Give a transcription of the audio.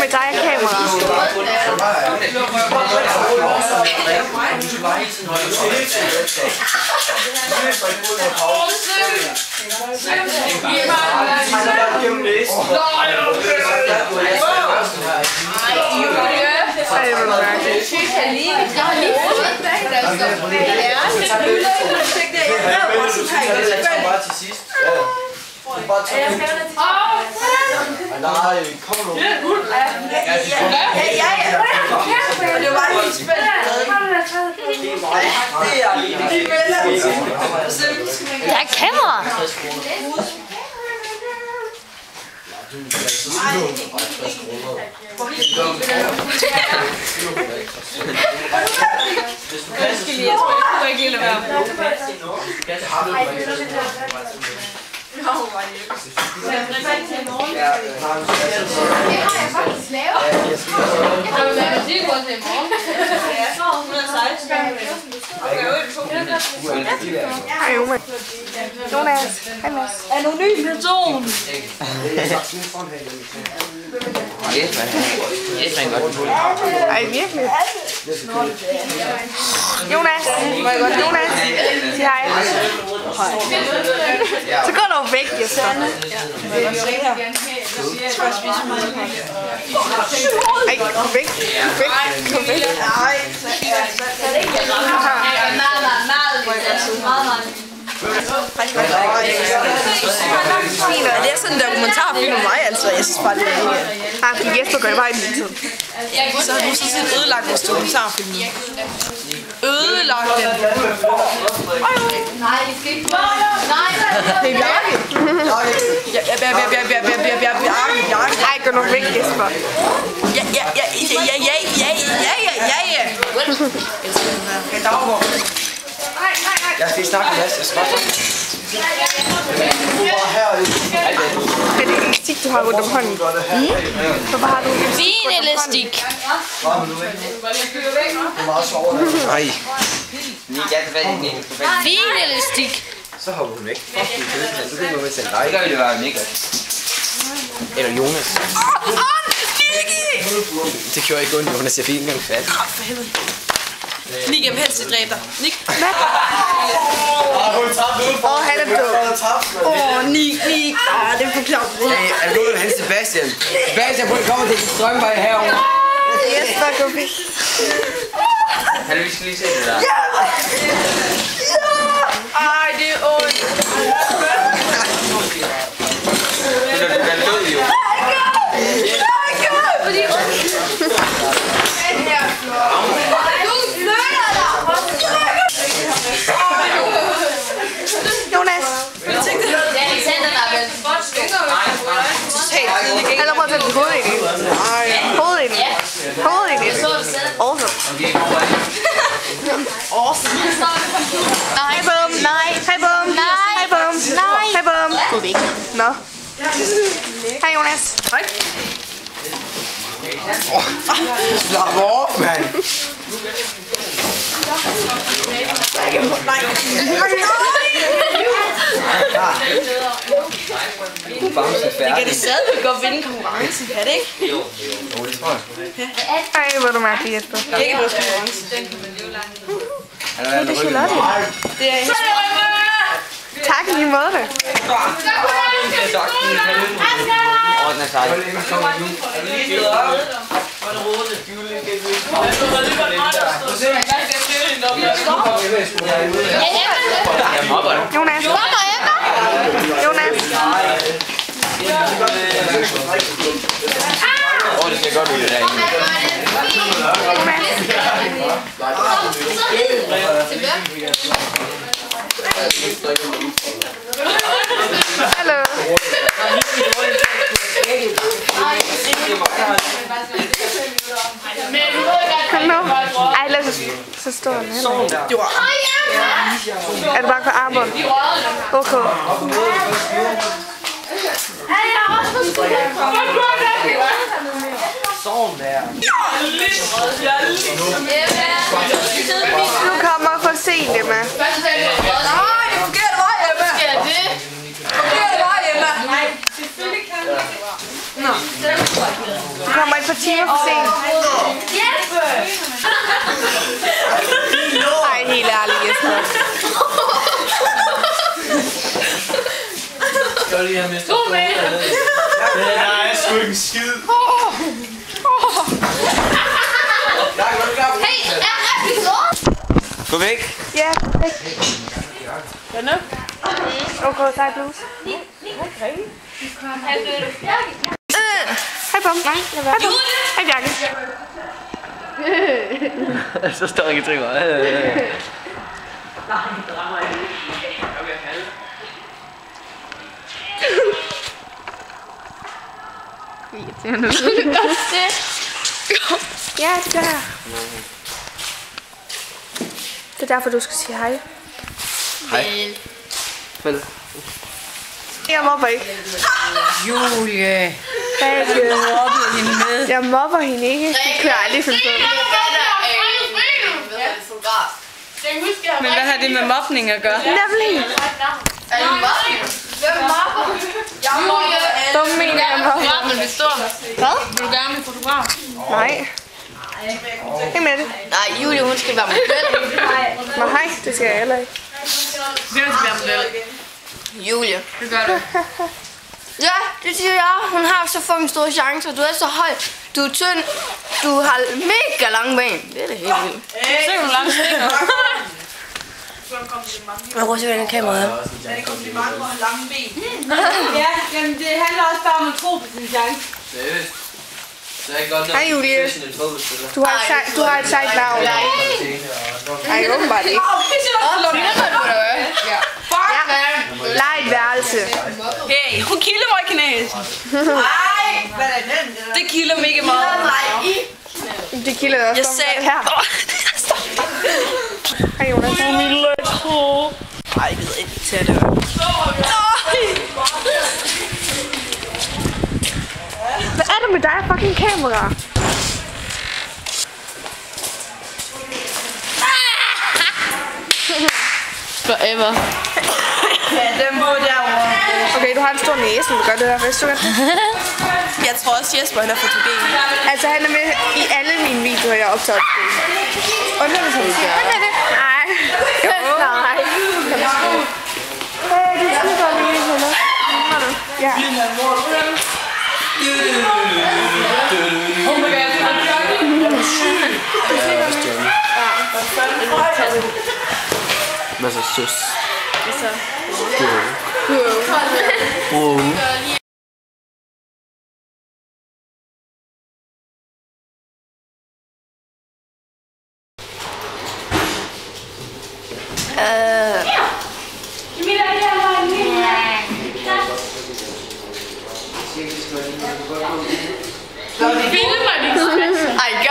med dig og kamera. Nej, kom nu. Der er kamera. Hej Oma. Jonas. Hej Mads. Anonym person. Ej, virkelig. Jonas. Må jeg godt? Jonas. Sig hej. Så går du væk, Jesper. Ej, gå væk. Gå væk. Nej. Det er sådan en dokumentarfilm om mig, altså. Jeg synes bare, det er helt... Nej, fordi Jesper gør det bare i min tid. Så har du så set ødelagt vores dokumentarfilm. Ødelagt den. Nej, det skal ikke. Nej, Det er Bjarke. Ej, gå nu væk, Jesper. Jeg skal ikke snakke med Mads, jeg skal bare Er det elastik, du har rundt om hånden? Hvorfor har du vinelastik. Nej. Vinelastik. Så hopper hun væk. Så det må vi sende dig. Det var Niklas. Eller Jonas. Det gjorde ikke ondt, Jonas. Jeg fik ikke engang fat. Nick, jeg vil helst dræbe dig. Nick. han er død. Nick. Det er for klart. Er du gået hen Sebastian? Sebastian, prøv at komme til Strømvej herovre. Jesper, gå væk. Vi skal lige se det der. Ej, det er ondt. Den er død jo. Jonas. Han har prøvet at tage dit hoved ind i. Hoved ind i. Awesome. Hej bum. Hej bum. Gå væk. Nå. Hej Jonas. Hej. Slap op, mand. Det kan det stadigvæk godt vinde konkurrencen, kan det ikke? Jo, det tror jeg. Ej, hvor er du mærkelig, Jesper. Det er ikke vores konkurrence. Det er Charlotte. Det er hendes. Tak i lige måde det. Den er sej. Jonas. Det ser godt ud i dag. Hallo. Kom nu. Ej, lad os så stå den her. Er det bare på armbånd? Okay. Sådan der. Du kommer for sent, Emma. Nej, forkert vej, Emma. Forkert vej, Emma. Du kommer et par timer for sent. Ej, helt ærligt, Jesper. Skal lige have mistet på? Der er sgu ikke en skid. Gå væk. Ja, væk. Hvad nu? Okay, sej bluse. Hej, Bom. Nej, jeg var. Hej, Bjarke. Så står jeg ikke til mig. Ja, det der. Det er derfor, du skal sige hej. Hej. Vel. Jeg mobber ikke. Julie. Jeg mobber hende ikke. Det kan jeg aldrig finde på. Men hvad har det med mobning at gøre? Nemlig. Dumme mener jeg mobber. Fotografen vil stå. Hvad? Vil du gerne med fotograf? Nej. Hej med det. Nej, Julie, hun skal være model. Men hej, det skal jeg heller ikke. Hvem skal være model? Julie. Det gør du. Ja, det siger jeg. Hun har så fucking store chancer. Du er så høj. Du er tynd. Du har mega lange ben. Det er det helt vildt. Se, hvor langt stikker. Jeg prøver at se, hvordan kameraet er. Ja, jamen det handler også bare om at tro på sin chance. Seriøst. Så er jeg godt nok Hej, Julie. professionel fodboldspiller. Du har et sejt navn. Nej, åbenbart ikke. Lej et værelse. Hey, hun kilder mig i knæsen. Det kilder mega meget. Det kilder også. Jeg sagde... her. Hej, Jonas. Ej, jeg gider ikke tage det. Hvad er der med dig og fucking kamera? Forever. Ja, den må derovre. Okay, du har en stor næse, når du gør det her. Vidste du det? Jeg tror også, Jesper han er fotogen. Altså, han er med i alle mine videoer, jeg har optaget. Undrer mig, som du gør. Nej. Nej. Du skal godt lide på noget. Har du? Ja. Hvad så søs? Ej,